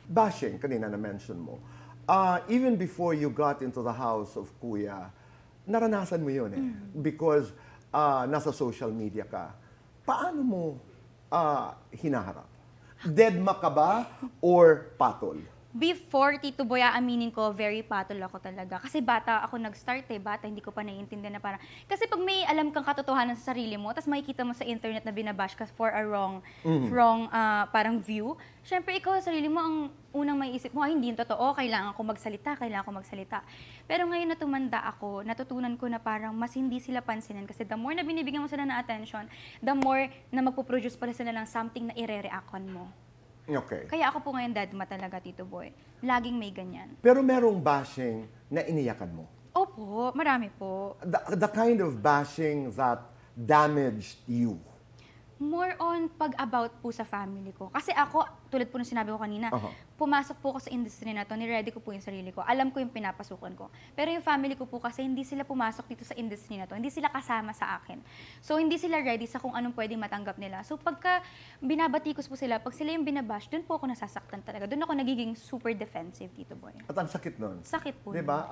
Bashing, kanina na-mention mo. Even before you got into the house of Kuya, naranasan mo yun eh. Because nasa social media ka. Paano mo hinaharap? Deadma ka ba or patol? Before Tito Boy, aaminin ko, very patol ako talaga. Kasi bata ako nag-start eh, bata, hindi ko pa naiintindihan na parang... Kasi pag may alam kang katotohanan sa sarili mo, tapos makikita mo sa internet na binabash ka for a wrong parang view, syempre ikaw sa sarili mo, ang unang may isip mo, ay hindi yun totoo, kailangan ko magsalita. Pero ngayon na tumanda ako, natutunan ko na parang mas hindi sila pansinin. Kasi the more na binibigyan mo sila ng attention, the more na magpuproduce pala sila ng something na ire-reacton mo. Okay. Kaya ako po ngayon dadma talaga, Tito Boy. Laging may ganyan. Pero merong bashing na iniyakan mo? Opo, marami po. The kind of bashing that damaged you? More on pag-about po sa family ko. Kasi ako, tulad po ng sinabi ko kanina, pumasok po ako sa industry na to, ni-ready ko po yung sarili ko. Alam ko yung pinapasukan ko. Pero yung family ko po kasi hindi sila pumasok dito sa industry na to. Hindi sila kasama sa akin. So, hindi sila ready sa kung anong pwedeng matanggap nila. So, pagka binabatikos po sila, pag sila yung binabash, dun po ako nasasaktan talaga. Dun ako nagiging super defensive, Tito Boy. At ang sakit nun. Sakit po. Diba?